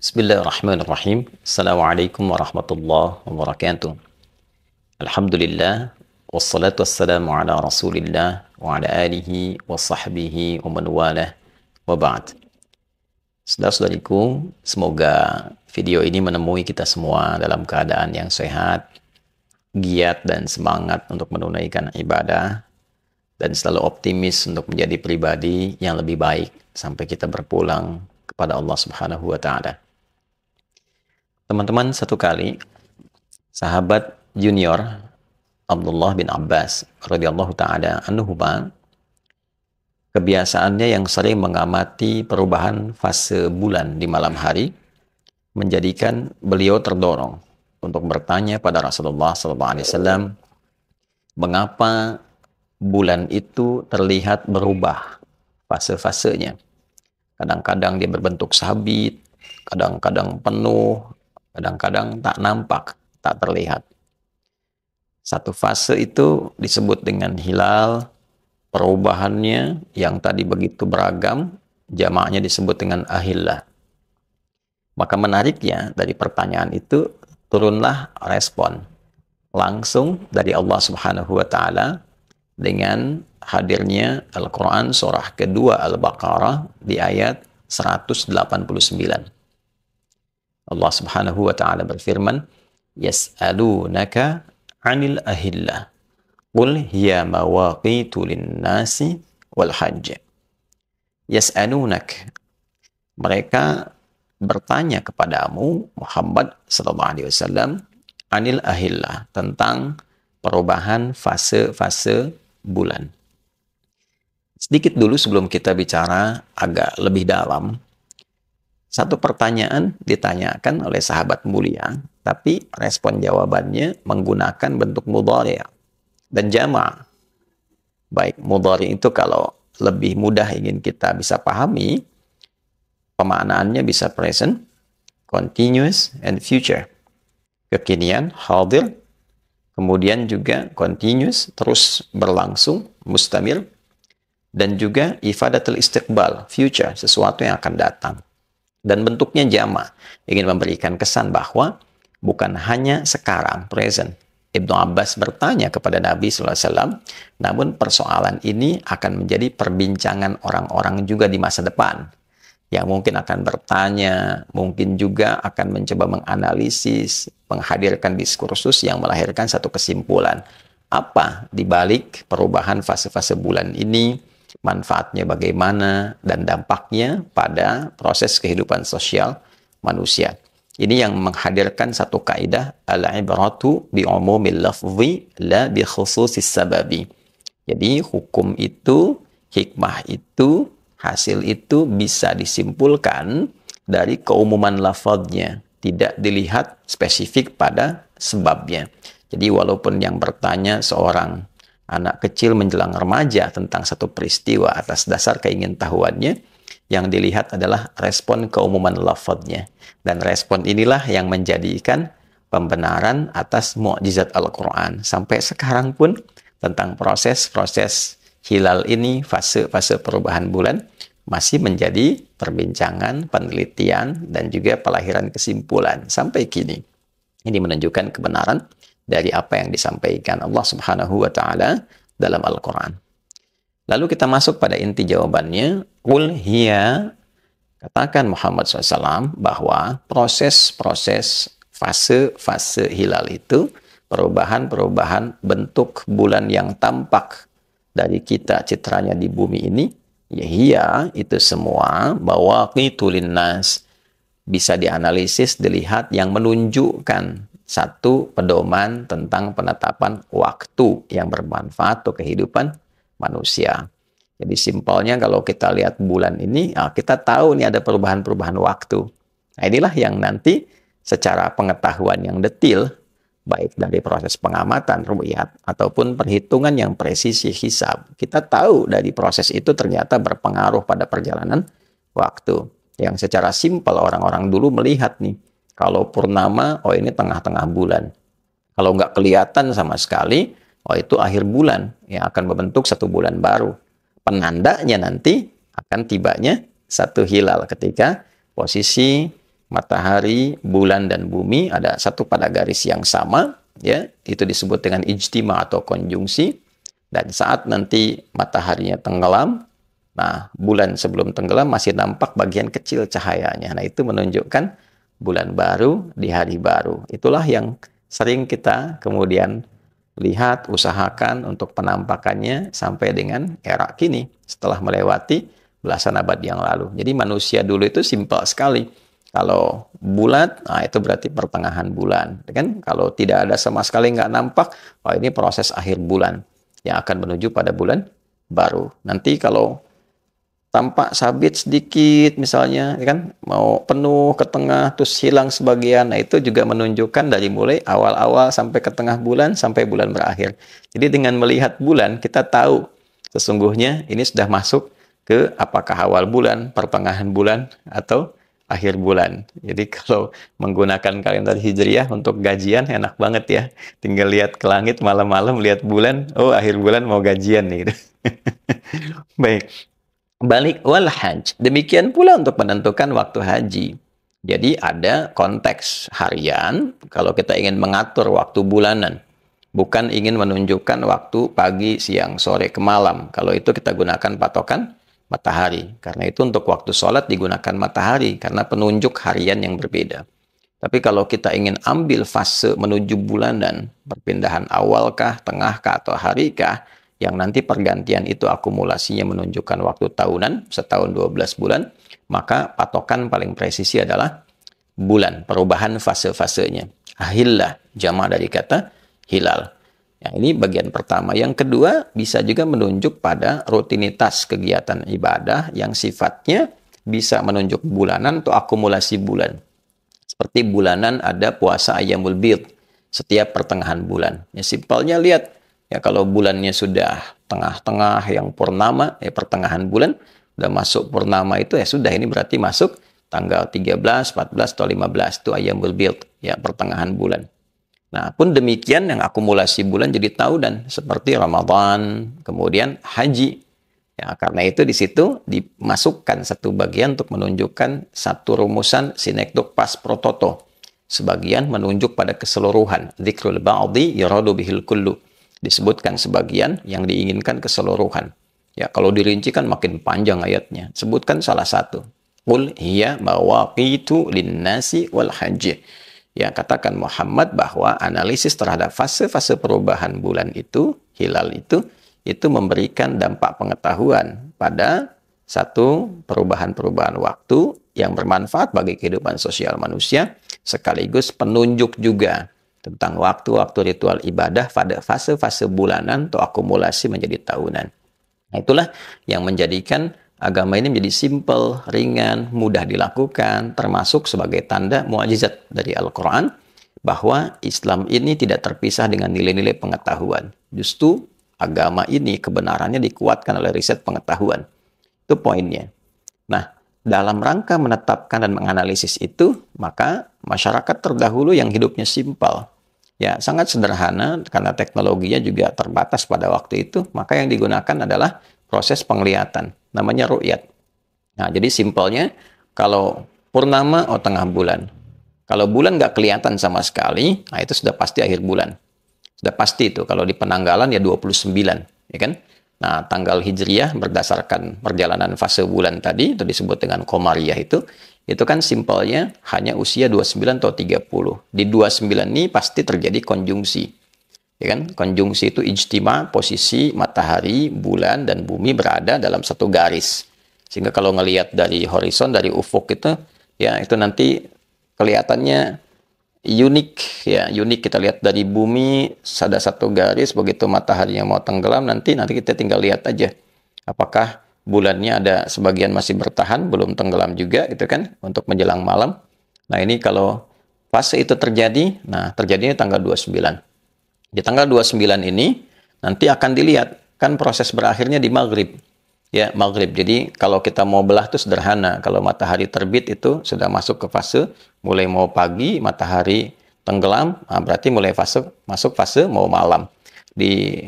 Bismillahirrahmanirrahim. Assalamualaikum warahmatullahi wabarakatuh. Alhamdulillah. Wassalatu wassalamu ala rasulillah wa ala alihi wa sahbihi wa man walah wa ba'd. Saudara-saudariku, semoga video ini menemui kita semua dalam keadaan yang sehat, giat dan semangat untuk menunaikan ibadah, dan selalu optimis untuk menjadi pribadi yang lebih baik sampai kita berpulang kepada Allah Subhanahu wa Ta'ala. Teman-teman, satu kali sahabat junior Abdullah bin Abbas radhiyallahu taala anhuma, kebiasaannya yang sering mengamati perubahan fase bulan di malam hari menjadikan beliau terdorong untuk bertanya pada Rasulullah SAW, mengapa bulan itu terlihat berubah fase-fasenya. Kadang-kadang dia berbentuk sabit, kadang-kadang penuh, kadang-kadang tak nampak, tak terlihat. Satu fase itu disebut dengan hilal, perubahannya yang tadi begitu beragam, jamaknya disebut dengan ahillah. Maka menariknya dari pertanyaan itu, turunlah respon langsung dari Allah Subhanahu wa Ta'ala dengan hadirnya Al-Quran surah kedua Al-Baqarah di ayat 189. Allah Subhanahu wa Ta'ala berfirman, Yas'alunaka 'anil ahillah, qul hiya mawaqitu lin-nasi wal hajj. Yas'alunak, mereka bertanya kepadamu Muhammad sallallahu alaihi wasallam 'anil ahillah, tentang perubahan fase-fase bulan. Sedikit dulu sebelum kita bicara agak lebih dalam, satu pertanyaan ditanyakan oleh sahabat mulia, tapi respon jawabannya menggunakan bentuk mudhari' dan jama'. Baik, mudhari' itu kalau lebih mudah ingin kita bisa pahami, pemaknaannya bisa present, continuous, and future. Kekinian, hadir, kemudian juga continuous, terus berlangsung, mustamir, dan juga ifadatul istiqbal, future, sesuatu yang akan datang. Dan bentuknya jama', ingin memberikan kesan bahwa bukan hanya sekarang, present. Ibnu Abbas bertanya kepada Nabi SAW, namun persoalan ini akan menjadi perbincangan orang-orang juga di masa depan, yang mungkin akan bertanya, mungkin juga akan mencoba menganalisis, menghadirkan diskursus yang melahirkan satu kesimpulan. Apa dibalik perubahan fase-fase bulan ini, manfaatnya bagaimana, dan dampaknya pada proses kehidupan sosial manusia. Ini yang menghadirkan satu kaidah, al-ibratu bi umumil lafzi la bi khususis sababi. Jadi hukum itu, hikmah itu, hasil itu bisa disimpulkan dari keumuman lafadznya, tidak dilihat spesifik pada sebabnya. Jadi walaupun yang bertanya seorang anak kecil menjelang remaja tentang satu peristiwa atas dasar keingintahuannya, yang dilihat adalah respon keumuman lafadznya. Dan respon inilah yang menjadikan pembenaran atas mukjizat Al-Quran. Sampai sekarang pun tentang proses-proses hilal ini, fase-fase perubahan bulan, masih menjadi perbincangan, penelitian, dan juga pelahiran kesimpulan sampai kini. Ini menunjukkan kebenaran dari apa yang disampaikan Allah Subhanahu wa Ta'ala dalam Al-Quran. Lalu kita masuk pada inti jawabannya. Qul hiya, katakan Muhammad SAW bahwa proses-proses fase-fase hilal itu, perubahan-perubahan bentuk bulan yang tampak dari kita citranya di bumi ini, ya hiya, itu semua mawaqitu linnas, bisa dianalisis, dilihat, yang menunjukkan satu pedoman tentang penetapan waktu yang bermanfaat untuk kehidupan manusia. Jadi simpelnya kalau kita lihat bulan ini, kita tahu nih ada perubahan-perubahan waktu. Nah inilah yang nanti secara pengetahuan yang detil, baik dari proses pengamatan, ru'yat, ataupun perhitungan yang presisi hisab, kita tahu dari proses itu ternyata berpengaruh pada perjalanan waktu. Yang secara simpel orang-orang dulu melihat nih, kalau purnama, oh ini tengah-tengah bulan. Kalau nggak kelihatan sama sekali, oh itu akhir bulan yang akan membentuk satu bulan baru. Penandanya nanti akan tibanya satu hilal ketika posisi matahari, bulan, dan bumi ada satu pada garis yang sama, ya, itu disebut dengan ijtima atau konjungsi. Dan saat nanti mataharinya tenggelam, nah, bulan sebelum tenggelam masih nampak bagian kecil cahayanya. Nah, itu menunjukkan bulan baru di hari baru. Itulah yang sering kita kemudian lihat, usahakan untuk penampakannya sampai dengan era kini, setelah melewati belasan abad yang lalu. Jadi manusia dulu itu simpel sekali. Kalau bulat, nah itu berarti pertengahan bulan. Kan? Kalau tidak ada sama sekali nggak nampak, oh ini proses akhir bulan yang akan menuju pada bulan baru. Nanti kalau tampak sabit sedikit misalnya, kan mau penuh ke tengah terus hilang sebagian, nah itu juga menunjukkan dari mulai awal-awal sampai ke tengah bulan sampai bulan berakhir. Jadi dengan melihat bulan kita tahu sesungguhnya ini sudah masuk ke apakah awal bulan, pertengahan bulan, atau akhir bulan. Jadi kalau menggunakan kalender Hijriah untuk gajian enak banget ya. Tinggal lihat ke langit malam-malam, lihat bulan, oh akhir bulan mau gajian nih gitu. Baik. Balik wal hajj. Demikian pula untuk menentukan waktu haji. Jadi ada konteks harian kalau kita ingin mengatur waktu bulanan. Bukan ingin menunjukkan waktu pagi, siang, sore, ke malam. Kalau itu kita gunakan patokan matahari. Karena itu untuk waktu sholat digunakan matahari. Karena penunjuk harian yang berbeda. Tapi kalau kita ingin ambil fase menuju bulanan, perpindahan awalkah, tengahkah, atau harikah, yang nanti pergantian itu akumulasinya menunjukkan waktu tahunan, setahun 12 bulan, maka patokan paling presisi adalah bulan, perubahan fase-fasenya. Ahillah, jama' dari kata hilal. Ya, ini bagian pertama. Yang kedua, bisa juga menunjuk pada rutinitas kegiatan ibadah yang sifatnya bisa menunjuk bulanan atau akumulasi bulan. Seperti bulanan ada puasa Ayyamul Bid setiap pertengahan bulan. Ya, simpelnya lihat, ya kalau bulannya sudah tengah-tengah yang purnama, ya pertengahan bulan, udah masuk purnama itu ya sudah, ini berarti masuk tanggal 13, 14, atau 15, itu Ayyamul Bid, ya pertengahan bulan. Nah, pun demikian yang akumulasi bulan jadi tahunan, seperti Ramadan, kemudian haji. Ya, karena itu di situ dimasukkan satu bagian untuk menunjukkan satu rumusan sinekdok pas prototo. Sebagian menunjuk pada keseluruhan. Dzikrul ba'di yuradu bihil kullu. Disebutkan sebagian yang diinginkan keseluruhan. Ya, kalau dirincikan makin panjang ayatnya. Sebutkan salah satu. Qul hiya mawaqitu linnasi wal hajj. Ya, katakan Muhammad bahwa analisis terhadap fase-fase perubahan bulan itu, hilal itu memberikan dampak pengetahuan pada satu perubahan-perubahan waktu yang bermanfaat bagi kehidupan sosial manusia, sekaligus penunjuk juga tentang waktu-waktu ritual ibadah pada fase-fase bulanan atau akumulasi menjadi tahunan. Nah, itulah yang menjadikan agama ini menjadi simpel, ringan, mudah dilakukan, termasuk sebagai tanda mukjizat dari Al-Quran, bahwa Islam ini tidak terpisah dengan nilai-nilai pengetahuan. Justru agama ini kebenarannya dikuatkan oleh riset pengetahuan. Itu poinnya. Nah, dalam rangka menetapkan dan menganalisis itu, maka masyarakat terdahulu yang hidupnya simpel, ya sangat sederhana karena teknologinya juga terbatas pada waktu itu, maka yang digunakan adalah proses penglihatan, namanya ru'yat. Nah, jadi simpelnya, kalau purnama, oh tengah bulan. Kalau bulan nggak kelihatan sama sekali, nah itu sudah pasti akhir bulan. Sudah pasti itu, kalau di penanggalan ya 29, ya kan? Nah, tanggal Hijriyah berdasarkan perjalanan fase bulan tadi, itu disebut dengan Qomariyah itu kan simpelnya hanya usia 29 atau 30. Di 29 ini pasti terjadi konjungsi. Ya kan? Konjungsi itu ijtima, posisi matahari, bulan, dan bumi berada dalam satu garis. Sehingga kalau ngelihat dari horizon, dari ufuk itu, ya itu nanti kelihatannya unik, ya unik. Kita lihat dari bumi ada satu garis, begitu mataharinya mau tenggelam, nanti kita tinggal lihat aja apakah bulannya ada sebagian masih bertahan, belum tenggelam juga, gitu kan, untuk menjelang malam. Nah, ini kalau fase itu terjadi, nah terjadinya tanggal 29. Di tanggal 29 ini nanti akan dilihat kan proses berakhirnya di maghrib. Ya, maghrib. Jadi kalau kita mau belah itu sederhana. Kalau matahari terbit itu sudah masuk ke fase mulai mau pagi, matahari tenggelam, nah berarti mulai masuk fase mau malam. Di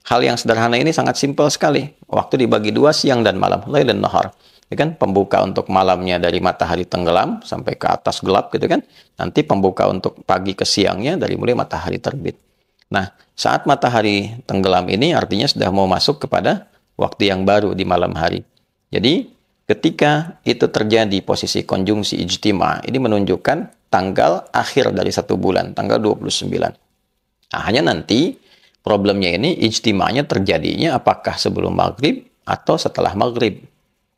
hal yang sederhana ini sangat simpel sekali. Waktu dibagi dua, siang dan malam, lail dan nahar. Ya kan, pembuka untuk malamnya dari matahari tenggelam sampai ke atas gelap gitu kan. Nanti pembuka untuk pagi ke siangnya dari mulai matahari terbit. Nah, saat matahari tenggelam ini artinya sudah mau masuk kepada waktu yang baru di malam hari. Jadi, ketika itu terjadi posisi konjungsi ijtima, ini menunjukkan tanggal akhir dari satu bulan, tanggal 29. Nah, hanya nanti problemnya ini ijtimanya terjadinya apakah sebelum maghrib atau setelah maghrib.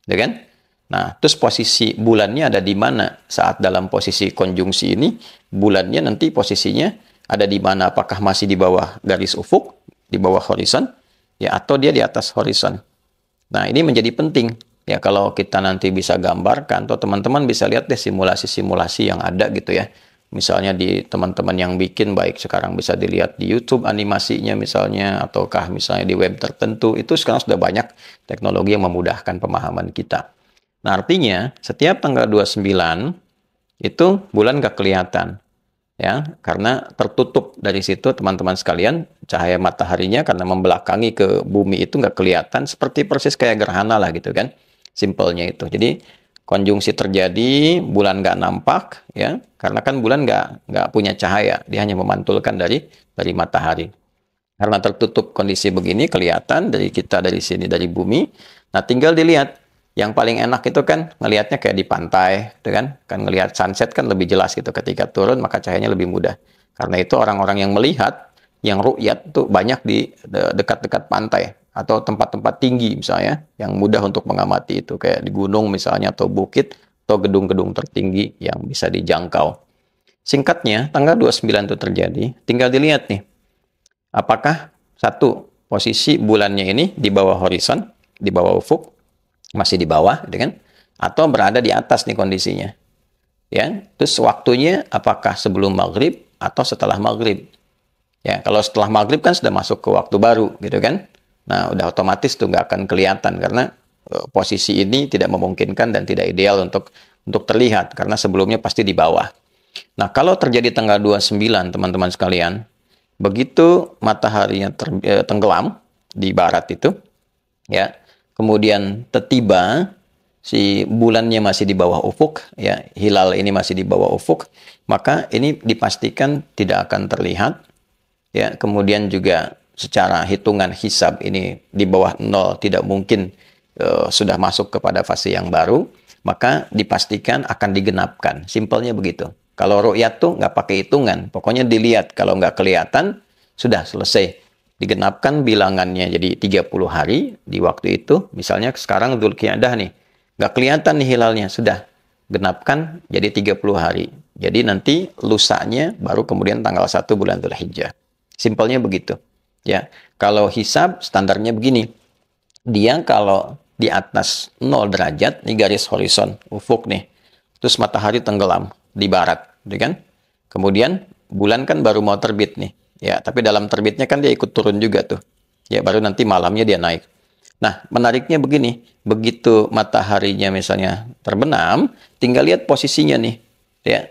Ya kan? Nah, terus posisi bulannya ada di mana saat dalam posisi konjungsi ini? Bulannya nanti posisinya ada di mana? Apakah masih di bawah garis ufuk, di bawah horizon, ya, atau dia di atas horizon? Nah, ini menjadi penting. Ya, kalau kita nanti bisa gambarkan, atau teman-teman bisa lihat deh simulasi-simulasi yang ada gitu ya. Misalnya di teman-teman yang bikin, baik sekarang bisa dilihat di YouTube animasinya misalnya, ataukah misalnya di web tertentu, itu sekarang sudah banyak teknologi yang memudahkan pemahaman kita. Nah, artinya setiap tanggal 29 itu bulan nggak kelihatan. Ya, karena tertutup dari situ teman-teman sekalian, cahaya mataharinya karena membelakangi ke bumi itu nggak kelihatan, seperti persis kayak gerhana lah gitu kan. Simpelnya itu. Jadi konjungsi terjadi, bulan nggak nampak, ya, karena kan bulan nggak punya cahaya, dia hanya memantulkan dari matahari. Karena tertutup kondisi begini, kelihatan dari kita dari sini, dari bumi. Nah, tinggal dilihat. Yang paling enak itu kan ngelihatnya kayak di pantai, gitu kan? Kan ngelihat sunset kan lebih jelas gitu. Ketika turun maka cahayanya lebih mudah. Karena itu orang-orang yang melihat, yang ru'yat tuh banyak di dekat-dekat pantai atau tempat-tempat tinggi misalnya, yang mudah untuk mengamati itu, kayak di gunung misalnya, atau bukit, atau gedung-gedung tertinggi yang bisa dijangkau. Singkatnya, tanggal 29 itu terjadi, tinggal dilihat nih, apakah satu, posisi bulannya ini di bawah horizon, di bawah ufuk, masih di bawah, gitu kan? Atau berada di atas nih kondisinya. Ya, terus waktunya apakah sebelum maghrib atau setelah maghrib? Ya, kalau setelah maghrib kan sudah masuk ke waktu baru, gitu kan? Nah, udah otomatis tuh nggak akan kelihatan karena posisi ini tidak memungkinkan dan tidak ideal untuk terlihat karena sebelumnya pasti di bawah. Nah, kalau terjadi tanggal 29, teman-teman sekalian, begitu mataharinya tenggelam di barat itu, ya, kemudian tiba si bulannya masih di bawah ufuk, ya, hilal ini masih di bawah ufuk, maka ini dipastikan tidak akan terlihat, ya. Kemudian juga secara hitungan hisab ini di bawah 0 tidak mungkin sudah masuk kepada fase yang baru, maka dipastikan akan digenapkan. Simpelnya begitu. Kalau ru'yat tuh nggak pakai hitungan, pokoknya dilihat. Kalau nggak kelihatan, sudah selesai. Digenapkan bilangannya jadi 30 hari di waktu itu. Misalnya sekarang Dzulqia'dah nih, nggak kelihatan nih hilalnya, sudah genapkan jadi 30 hari. Jadi nanti lusanya baru kemudian tanggal 1 bulan Dzulhijjah. Simpelnya begitu. Ya, kalau hisab standarnya begini. Dia kalau di atas 0 derajat, ini garis horizon ufuk nih. Terus matahari tenggelam di barat, gitu kan? Kemudian bulan kan baru mau terbit nih. Ya, tapi dalam terbitnya kan dia ikut turun juga tuh. Ya, baru nanti malamnya dia naik. Nah, menariknya begini. Begitu mataharinya misalnya terbenam, tinggal lihat posisinya nih. Ya.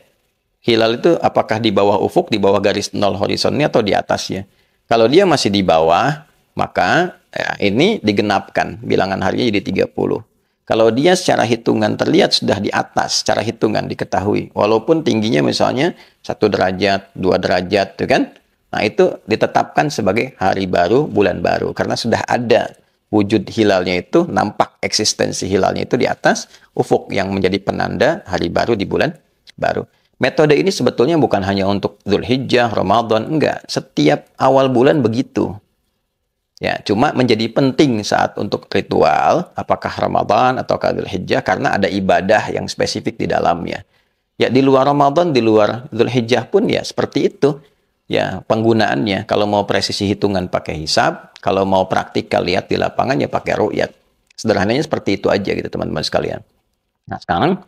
Hilal itu apakah di bawah ufuk, di bawah garis 0 horizonnya, atau di atasnya. Kalau dia masih di bawah, maka ya, ini digenapkan. Bilangan harinya jadi 30. Kalau dia secara hitungan terlihat sudah di atas, secara hitungan diketahui. Walaupun tingginya misalnya 1 derajat, 2 derajat, tuh kan? Nah, itu ditetapkan sebagai hari baru, bulan baru. Karena sudah ada wujud hilalnya itu, nampak eksistensi hilalnya itu di atas ufuk yang menjadi penanda hari baru di bulan baru. Metode ini sebetulnya bukan hanya untuk Dzulhijjah, Ramadan, enggak. Setiap awal bulan begitu. Ya, cuma menjadi penting saat untuk ritual, apakah Ramadan atau Dzulhijjah, karena ada ibadah yang spesifik di dalamnya. Ya, di luar Ramadan, di luar Dzulhijjah pun ya seperti itu. Ya, penggunaannya, kalau mau presisi hitungan pakai hisab, kalau mau praktikal lihat di lapangan ya pakai ru'yat. Sederhananya seperti itu aja gitu teman-teman sekalian. Nah, sekarang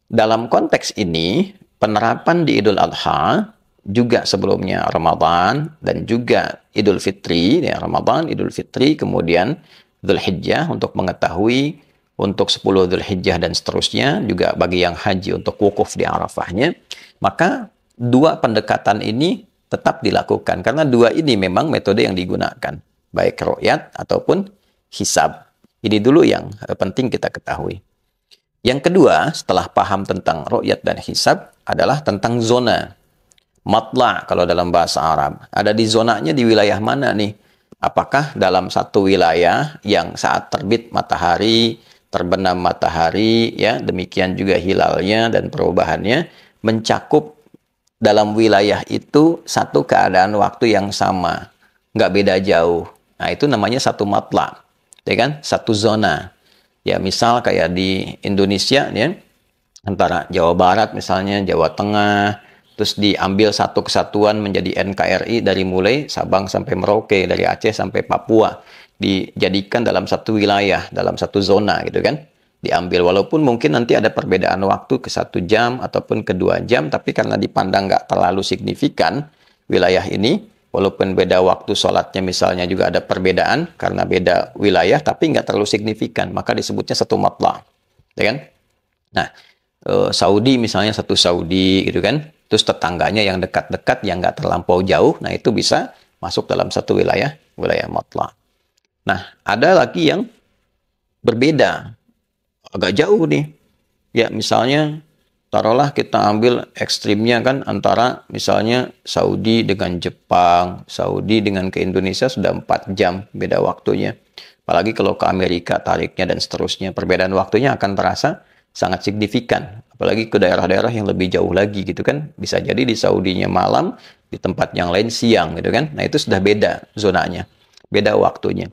dalam konteks ini, penerapan di Idul Adha juga sebelumnya Ramadan dan juga Idul Fitri, ya, Ramadan, Idul Fitri, kemudian Dzulhijjah untuk mengetahui untuk 10 Dzulhijjah dan seterusnya, juga bagi yang haji untuk wukuf di Arafahnya, maka dua pendekatan ini tetap dilakukan karena dua ini memang metode yang digunakan, baik ru'yat ataupun hisab. Ini dulu yang penting kita ketahui. Yang kedua, setelah paham tentang ru'yat dan hisab, adalah tentang zona. Matla kalau dalam bahasa Arab. Ada di zonanya di wilayah mana nih? Apakah dalam satu wilayah yang saat terbit matahari, terbenam matahari, ya demikian juga hilalnya dan perubahannya, mencakup dalam wilayah itu satu keadaan waktu yang sama. Nggak beda jauh. Nah, itu namanya satu matla. Ya kan? Satu zona. Ya, misal kayak di Indonesia, ya, antara Jawa Barat misalnya, Jawa Tengah, terus diambil satu kesatuan menjadi NKRI dari mulai Sabang sampai Merauke, dari Aceh sampai Papua, dijadikan dalam satu wilayah, dalam satu zona gitu kan. Diambil, walaupun mungkin nanti ada perbedaan waktu ke 1 jam ataupun ke 2 jam, tapi karena dipandang nggak terlalu signifikan wilayah ini, walaupun beda waktu sholatnya misalnya juga ada perbedaan karena beda wilayah, tapi nggak terlalu signifikan, maka disebutnya satu matla, ya kan? Nah, Saudi misalnya satu Saudi gitu kan, terus tetangganya yang dekat-dekat yang nggak terlampau jauh, nah itu bisa masuk dalam satu wilayah matla. Nah, ada lagi yang berbeda, agak jauh nih. Ya, misalnya taruhlah kita ambil ekstrimnya kan antara misalnya Saudi dengan Jepang, Saudi dengan ke Indonesia sudah 4 jam beda waktunya. Apalagi kalau ke Amerika tariknya dan seterusnya, perbedaan waktunya akan terasa sangat signifikan. Apalagi ke daerah-daerah yang lebih jauh lagi gitu kan. Bisa jadi di Saudinya malam, di tempat yang lain siang gitu kan. Nah, itu sudah beda zonanya, beda waktunya.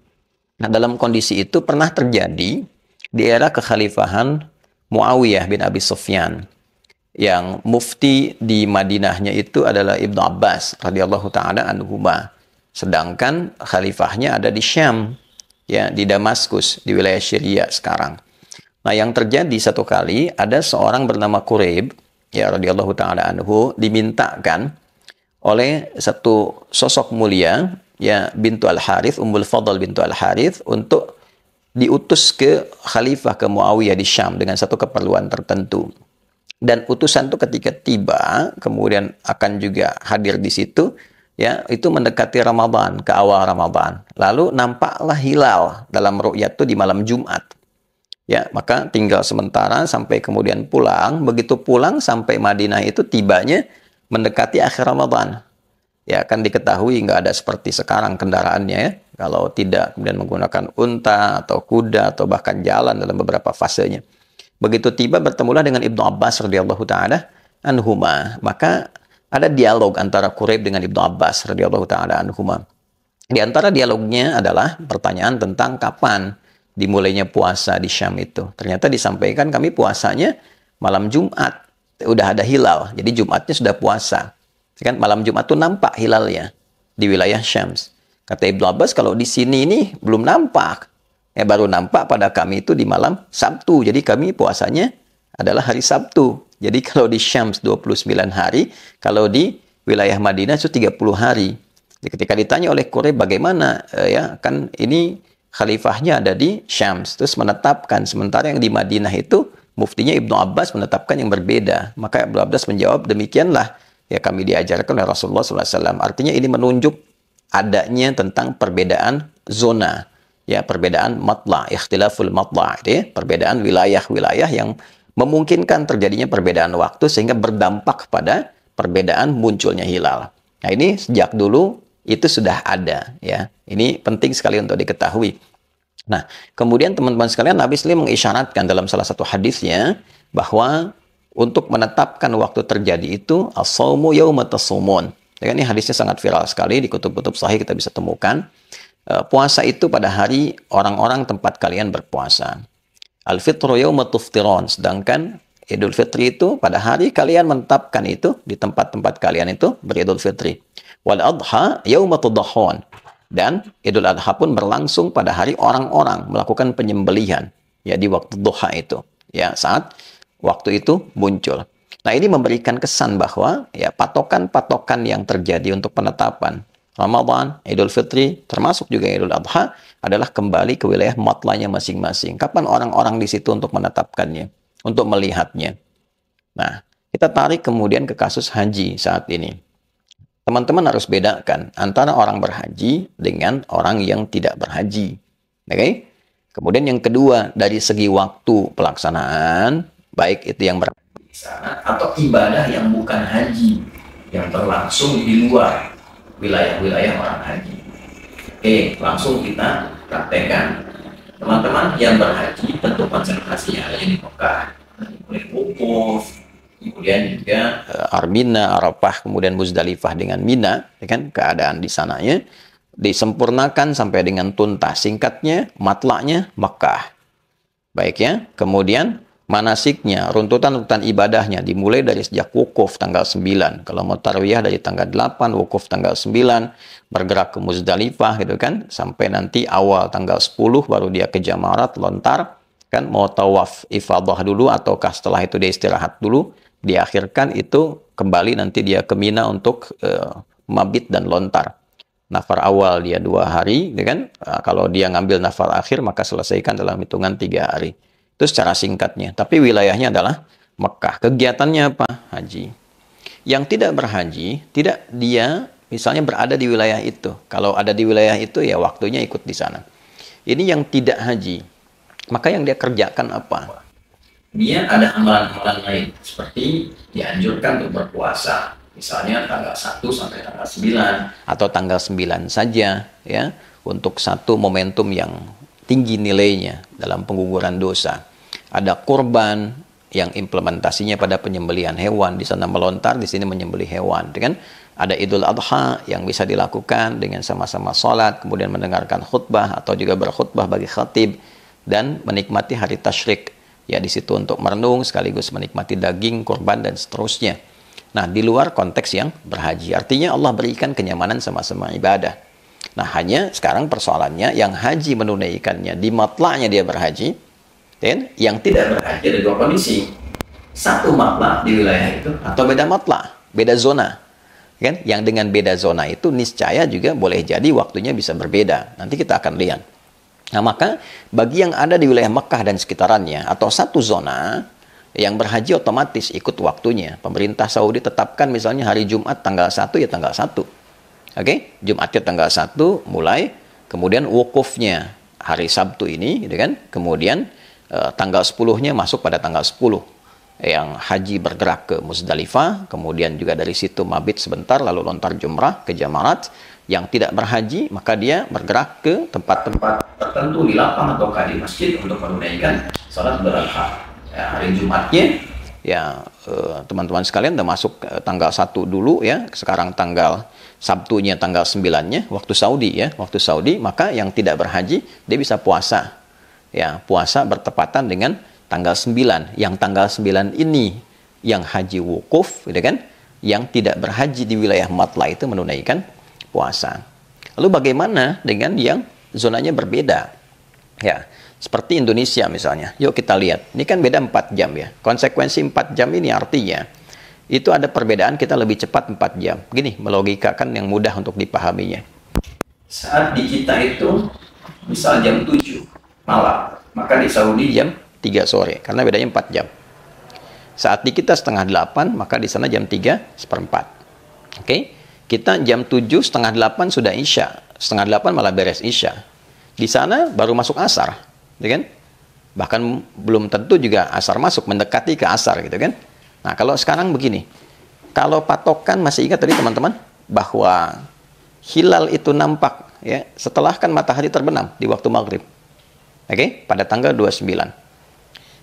Nah, dalam kondisi itu pernah terjadi di era kekhalifahan Muawiyah bin Abi Sufyan, yang mufti di Madinahnya itu adalah Ibnu Abbas radhiyallahu taala anhuma. Sedangkan khalifahnya ada di Syam, ya, di Damaskus, di wilayah Syria sekarang. Nah, yang terjadi satu kali ada seorang bernama Quraib, ya radhiyallahu taala anhu, dimintakan oleh satu sosok mulia, ya, bintu Al-Harith, Ummul Fadl bintu Al-Harith, untuk diutus ke khalifah, ke Muawiyah di Syam dengan satu keperluan tertentu. Dan utusan itu ketika tiba, kemudian akan juga hadir di situ, ya, itu mendekati Ramadan, ke awal Ramadan. Lalu nampaklah hilal dalam ru'yat itu di malam Jumat. Ya, maka tinggal sementara sampai kemudian pulang. Begitu pulang sampai Madinah itu tibanya mendekati akhir Ramadan. Ya, kan diketahui nggak ada seperti sekarang kendaraannya, ya. Kalau tidak kemudian menggunakan unta atau kuda atau bahkan jalan dalam beberapa fasenya. Begitu tiba bertemulah dengan Ibnu Abbas radhiyallahu taala anhuma. Maka ada dialog antara Quraib dengan Ibnu Abbas radhiyallahu taala anhuma. Di antara dialognya adalah pertanyaan tentang kapan dimulainya puasa di Syam itu. Ternyata disampaikan kami puasanya malam Jumat. Udah ada hilal. Jadi Jumatnya sudah puasa. Kan malam Jumat itu nampak hilalnya di wilayah Syam. Kata Ibnu Abbas, kalau di sini ini belum nampak. Ya, baru nampak pada kami itu di malam Sabtu. Jadi kami puasanya adalah hari Sabtu. Jadi kalau di Syams 29 hari, kalau di wilayah Madinah itu 30 hari. Jadi ketika ditanya oleh Quraib bagaimana, ya kan ini khalifahnya ada di Syams, terus menetapkan, sementara yang di Madinah itu muftinya Ibnu Abbas menetapkan yang berbeda. Maka Ibnu Abbas menjawab, demikianlah ya kami diajarkan oleh Rasulullah SAW. Artinya ini menunjuk adanya tentang perbedaan zona. Ya, perbedaan matla, ikhtilaful matla, ya, perbedaan wilayah-wilayah yang memungkinkan terjadinya perbedaan waktu sehingga berdampak pada perbedaan munculnya hilal. Nah, ini sejak dulu itu sudah ada, ya. Ini penting sekali untuk diketahui. Nah, kemudian teman-teman sekalian, Nabi SAW mengisyaratkan dalam salah satu hadisnya bahwa untuk menetapkan waktu terjadi itu as-shaumu yauma tasumun. Ya, ini hadisnya sangat viral sekali di kutub-kutub sahih kita bisa temukan. Puasa itu pada hari orang-orang tempat kalian berpuasa. Al-fitru yawma tuftiron. Sedangkan Idul Fitri itu pada hari kalian menetapkan itu di tempat-tempat kalian itu beridul fitri. Wal adha yawma tudahhon. Dan Idul Adha pun berlangsung pada hari orang-orang melakukan penyembelihan, ya, di waktu duha itu, ya, saat waktu itu muncul. Nah, ini memberikan kesan bahwa ya patokan-patokan yang terjadi untuk penetapan Ramadan, Idul Fitri, termasuk juga Idul Adha, adalah kembali ke wilayah matlanya masing-masing. Kapan orang-orang di situ untuk menetapkannya, untuk melihatnya. Nah, kita tarik kemudian ke kasus haji saat ini. Teman-teman harus bedakan antara orang berhaji dengan orang yang tidak berhaji. Oke? Kemudian yang kedua, dari segi waktu pelaksanaan, baik itu yang berhaji di sana atau ibadah yang bukan haji, yang berlangsung di luar wilayah-wilayah orang haji. Oke, langsung kita praktekkan. Teman-teman yang berhaji tentu konsentrasinya ada di Mekah, mulai wukuf, kemudian juga Armina, Arafah, kemudian Muzdalifah dengan Mina, ya kan, keadaan di sananya disempurnakan sampai dengan tuntas. Singkatnya, matlaknya Mekah. Baik ya. Kemudian manasiknya, runtutan-runtutan ibadahnya dimulai dari sejak wukuf tanggal 9. Kalau mau tarwiyah dari tanggal 8, wukuf tanggal 9, bergerak ke Muzdalifah gitu kan, sampai nanti awal tanggal 10 baru dia ke Jamarat, lontar, kan mau tawaf ifadah dulu ataukah setelah itu dia istirahat dulu, diakhirkan itu kembali nanti dia ke Mina untuk mabit dan lontar. Nafar awal dia 2 hari, ya kan? Kalau dia ngambil nafar akhir, maka selesaikan dalam hitungan 3 hari. Itu secara singkatnya. Tapi wilayahnya adalah Mekah. Kegiatannya apa? Haji. Yang tidak berhaji, tidak dia misalnya berada di wilayah itu. Kalau ada di wilayah itu, ya waktunya ikut di sana. Ini yang tidak haji. Maka yang dia kerjakan apa? Dia ada amalan-amalan lain. Seperti dianjurkan untuk berpuasa. Misalnya tanggal 1 sampai tanggal 9 atau tanggal 9 saja ya, untuk satu momentum yang tinggi nilainya dalam pengguguran dosa. Ada kurban yang implementasinya pada penyembelihan hewan, di sana melontar, di sini menyembelih hewan, kan? Ada Idul Adha yang bisa dilakukan dengan sama-sama sholat, kemudian mendengarkan khutbah atau juga berkhutbah bagi khatib dan menikmati hari tasyrik. Ya, di situ untuk merenung sekaligus menikmati daging, kurban dan seterusnya. Nah, di luar konteks yang berhaji. Artinya Allah berikan kenyamanan sama-sama ibadah. Nah, hanya sekarang persoalannya yang haji menunaikannya, di matlaknya dia berhaji, dan yang tidak berhaji ada 2 kondisi. Satu matlak di wilayah itu, atau beda matlak, beda zona. Kan? Yang dengan beda zona itu niscaya juga boleh jadi waktunya bisa berbeda. Nanti kita akan lihat. Nah, maka bagi yang ada di wilayah Mekah dan sekitarannya, atau satu zona, yang berhaji otomatis ikut waktunya. Pemerintah Saudi tetapkan misalnya hari Jumat tanggal 1 ya tanggal 1. Oke? Jumatnya tanggal 1 mulai, kemudian wukufnya hari Sabtu ini, gitu kan? Kemudian tanggal 10-nya masuk pada tanggal 10. Yang haji bergerak ke Muzdalifah, kemudian juga dari situ mabit sebentar lalu lontar jumrah ke Jamarat. Yang tidak berhaji maka dia bergerak ke tempat-tempat tertentu di lapang atau di masjid untuk menunaikan salat beradha. Ya, hari Jumatnya ya teman-teman sekalian udah masuk tanggal 1 dulu ya. Sekarang tanggal Sabtunya tanggal 9-nya waktu Saudi ya, waktu Saudi, maka yang tidak berhaji dia bisa puasa. Ya, puasa bertepatan dengan tanggal 9. Yang tanggal 9 ini yang haji wukuf, gitu kan? Yang tidak berhaji di wilayah matla itu menunaikan puasa. Lalu bagaimana dengan yang zonanya berbeda? Ya, seperti Indonesia misalnya. Yuk kita lihat. Ini kan beda 4 jam ya. Konsekuensi 4 jam ini artinya itu ada perbedaan, kita lebih cepat 4 jam. Gini, melogikakan yang mudah untuk dipahaminya. Saat di kita itu misal jam 7 malam, maka di Saudi jam 3 sore karena bedanya 4 jam. Saat di kita setengah 8, maka di sana jam 3:4. Oke? Kita jam 7 setengah 8 sudah Isya. Setengah 8 malah beres Isya. Di sana baru masuk asar. Gitu kan? Bahkan belum tentu juga asar masuk, mendekati ke asar gitu kan. Nah, kalau sekarang begini. Kalau patokan, masih ingat tadi teman-teman bahwa hilal itu nampak ya setelah kan matahari terbenam di waktu maghrib. Oke, pada tanggal 29.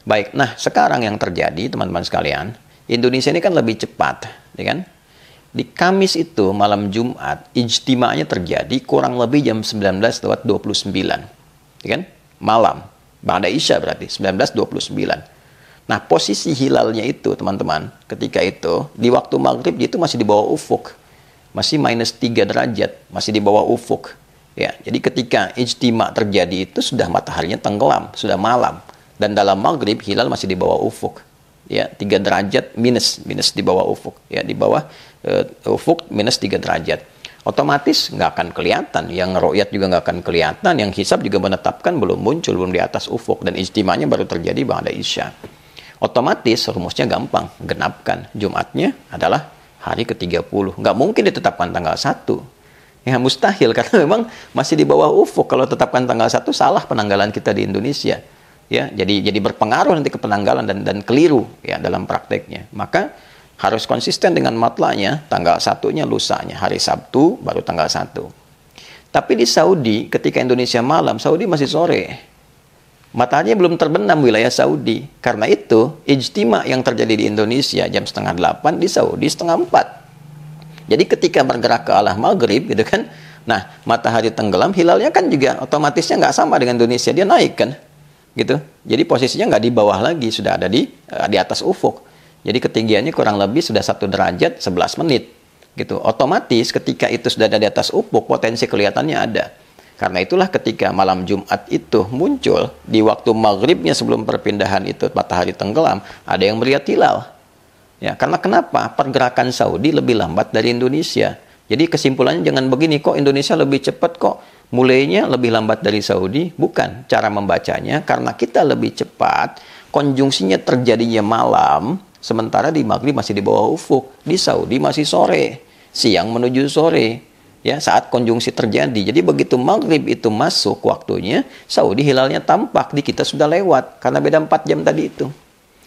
Baik, nah sekarang yang terjadi teman-teman sekalian, Indonesia ini kan lebih cepat, ya kan? Di Kamis itu malam Jumat, ijtima'nya terjadi kurang lebih jam 19:29, ya kan? Malam, ba'da Isya berarti 19:29. Nah, posisi hilalnya itu teman-teman, ketika itu di waktu maghrib itu masih di bawah ufuk, masih -3 derajat, masih di bawah ufuk. Ya, jadi ketika ijtima terjadi itu sudah mataharinya tenggelam, sudah malam, dan dalam maghrib hilal masih di bawah ufuk. Ya, 3 derajat minus di bawah ufuk. Ya, di bawah ufuk minus 3 derajat. Otomatis nggak akan kelihatan, yang ru'yat juga nggak akan kelihatan, yang hisab juga menetapkan belum muncul, belum di atas ufuk, dan ijtimanya baru terjadi ba'da Isya. Otomatis rumusnya gampang, genapkan Jumatnya adalah hari ke-30. Nggak mungkin ditetapkan tanggal 1. Ya mustahil karena memang masih di bawah ufuk. Kalau tetapkan tanggal 1 salah penanggalan kita di Indonesia. Ya, jadi berpengaruh nanti ke penanggalan dan keliru ya dalam prakteknya. Maka harus konsisten dengan matlanya, tanggal 1-nya lusanya, hari Sabtu baru tanggal 1. Tapi di Saudi ketika Indonesia malam, Saudi masih sore. Mataharinya belum terbenam wilayah Saudi. Karena itu, ijtima yang terjadi di Indonesia jam setengah 8, di Saudi setengah 4. Jadi ketika bergerak ke arah maghrib gitu kan, nah matahari tenggelam, hilalnya kan juga otomatisnya nggak sama dengan Indonesia, dia naik kan, gitu. Jadi posisinya nggak di bawah lagi, sudah ada di atas ufuk. Jadi ketinggiannya kurang lebih sudah 1 derajat 11 menit, gitu. Otomatis ketika itu sudah ada di atas ufuk, potensi kelihatannya ada. Karena itulah ketika malam Jumat itu muncul di waktu maghribnya sebelum perpindahan itu matahari tenggelam, ada yang melihat hilal. Ya, karena kenapa? Pergerakan Saudi lebih lambat dari Indonesia. Jadi kesimpulannya jangan begini, kok Indonesia lebih cepat kok mulainya lebih lambat dari Saudi. Bukan, cara membacanya karena kita lebih cepat, konjungsinya terjadinya malam, sementara di maghrib masih di bawah ufuk, di Saudi masih sore, siang menuju sore. Ya, saat konjungsi terjadi. Jadi begitu maghrib itu masuk waktunya, Saudi hilalnya tampak, di kita sudah lewat karena beda 4 jam tadi itu.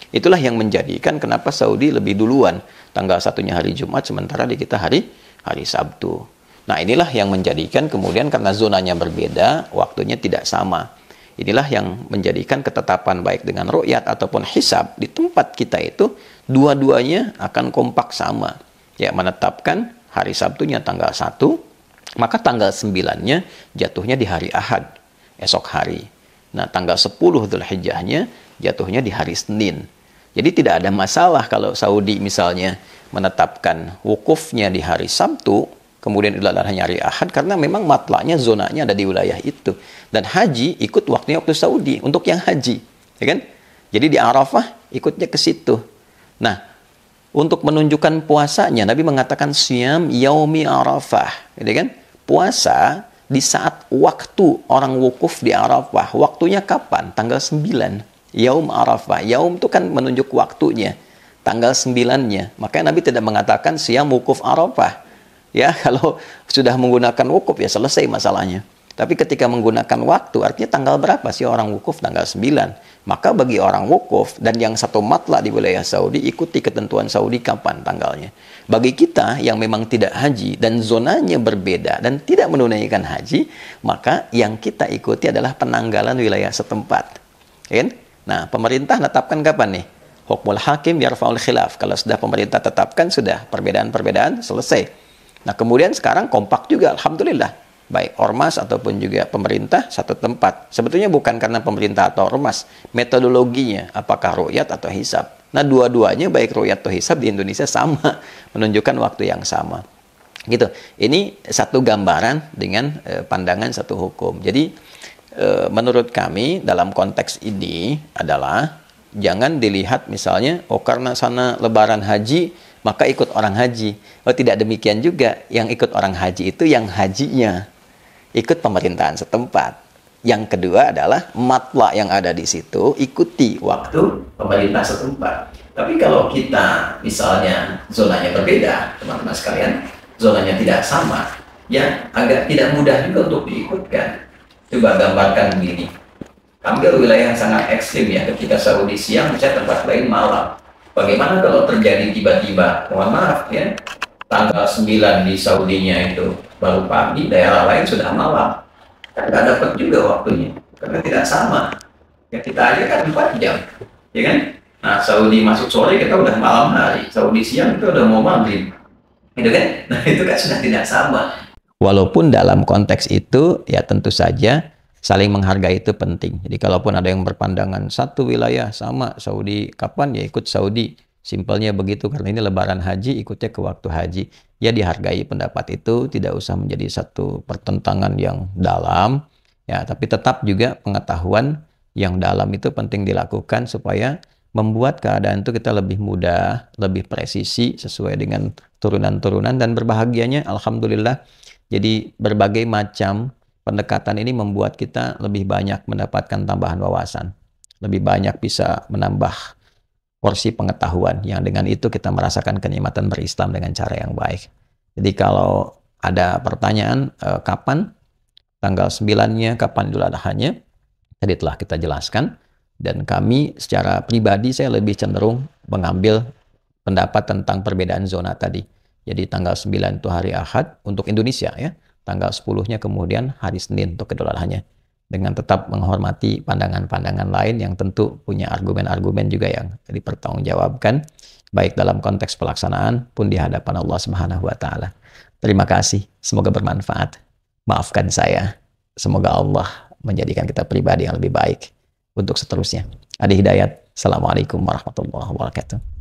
Itulah yang menjadikan kenapa Saudi lebih duluan tanggal 1-nya hari Jumat, sementara di kita hari Sabtu. Nah, inilah yang menjadikan kemudian karena zonanya berbeda, waktunya tidak sama. Inilah yang menjadikan ketetapan baik dengan ru'yat ataupun hisab di tempat kita itu dua-duanya akan kompak sama. Ya, menetapkan hari Sabtunya tanggal 1, maka tanggal 9-nya jatuhnya di hari Ahad, esok hari. Nah, tanggal 10 Dzulhijjahnya jatuhnya di hari Senin. Jadi tidak ada masalah kalau Saudi misalnya menetapkan wukufnya di hari Sabtu, kemudian Idul Adha hari Ahad, karena memang matlaknya, zonanya ada di wilayah itu. Dan haji ikut waktunya waktu Saudi untuk yang haji, ya kan? Jadi di Arafah ikutnya ke situ. Nah, untuk menunjukkan puasanya, Nabi mengatakan siyam yaumi Arafah, gitu kan? Puasa di saat waktu orang wukuf di Arafah. Waktunya kapan? Tanggal 9. Yaum Arafah. Yaum itu kan menunjuk waktunya. Tanggal 9-nya. Makanya Nabi tidak mengatakan siam wukuf Arafah. Ya, kalau sudah menggunakan wukuf ya selesai masalahnya. Tapi ketika menggunakan waktu, artinya tanggal berapa sih orang wukuf? Tanggal 9. Maka bagi orang wukuf dan yang satu matla di wilayah Saudi, ikuti ketentuan Saudi kapan tanggalnya. Bagi kita yang memang tidak haji dan zonanya berbeda dan tidak menunaikan haji, maka yang kita ikuti adalah penanggalan wilayah setempat. Ya kan? Nah, pemerintah tetapkan kapan nih? Hukmul hakim yarfa'ul khilaf. Kalau sudah pemerintah tetapkan, sudah perbedaan-perbedaan selesai. Nah, kemudian sekarang kompak juga, alhamdulillah. Baik ormas ataupun juga pemerintah satu tempat. Sebetulnya bukan karena pemerintah atau ormas, metodologinya apakah ru'yat atau hisab. Nah, dua-duanya baik ru'yat atau hisab di Indonesia sama, menunjukkan waktu yang sama. Gitu. Ini satu gambaran dengan pandangan satu hukum. Jadi menurut kami dalam konteks ini adalah jangan dilihat misalnya karena sana lebaran haji maka ikut orang haji. Tidak demikian juga. Yang ikut orang haji itu yang hajinya ikut pemerintahan setempat. Yang kedua adalah matla yang ada di situ ikuti waktu pemerintah setempat. Tapi kalau kita misalnya zonanya berbeda, teman-teman sekalian, zonanya tidak sama, ya agak tidak mudah juga untuk diikutkan. Coba gambarkan begini. Ambil wilayah yang sangat ekstrim ya, ketika Saudi siang, misalnya tempat lain malam. Bagaimana kalau terjadi tiba-tiba, mohon maaf ya, tanggal 9 di Saudinya itu baru pagi, daerah lain sudah malam. Kan nggak dapat juga waktunya, karena tidak sama. Ya kita aja kan 4 jam, ya kan? Nah, Saudi masuk sore, kita udah malam hari. Saudi siang, kita udah mau maghrib. Gitu kan? Nah, itu kan sudah tidak sama. Walaupun dalam konteks itu, ya tentu saja saling menghargai itu penting. Jadi kalaupun ada yang berpandangan satu wilayah sama Saudi, kapan ya ikut Saudi. Simpelnya begitu, karena ini lebaran haji, ikutnya ke waktu haji. Ya dihargai pendapat itu, tidak usah menjadi satu pertentangan yang dalam. Ya, tapi tetap juga pengetahuan yang dalam itu penting dilakukan supaya membuat keadaan itu kita lebih mudah, lebih presisi sesuai dengan turunan-turunan, dan berbahagianya alhamdulillah. Jadi berbagai macam pendekatan ini membuat kita lebih banyak mendapatkan tambahan wawasan. Lebih banyak bisa menambah porsi pengetahuan yang dengan itu kita merasakan kenikmatan berislam dengan cara yang baik. Jadi kalau ada pertanyaan kapan tanggal 9-nya, kapan Idul Adha-nya, tadi telah kita jelaskan. Dan kami secara pribadi saya lebih cenderung mengambil pendapat tentang perbedaan zona tadi. Jadi tanggal 9 itu hari Ahad untuk Indonesia ya. Tanggal 10-nya kemudian hari Senin untuk Idul Adha-nya. Dengan tetap menghormati pandangan-pandangan lain yang tentu punya argumen-argumen juga yang dipertanggungjawabkan baik dalam konteks pelaksanaan pun di hadapan Allah Subhanahu wa taala. Terima kasih, semoga bermanfaat. Maafkan saya. Semoga Allah menjadikan kita pribadi yang lebih baik untuk seterusnya. Adi Hidayat. Assalamualaikum warahmatullahi wabarakatuh.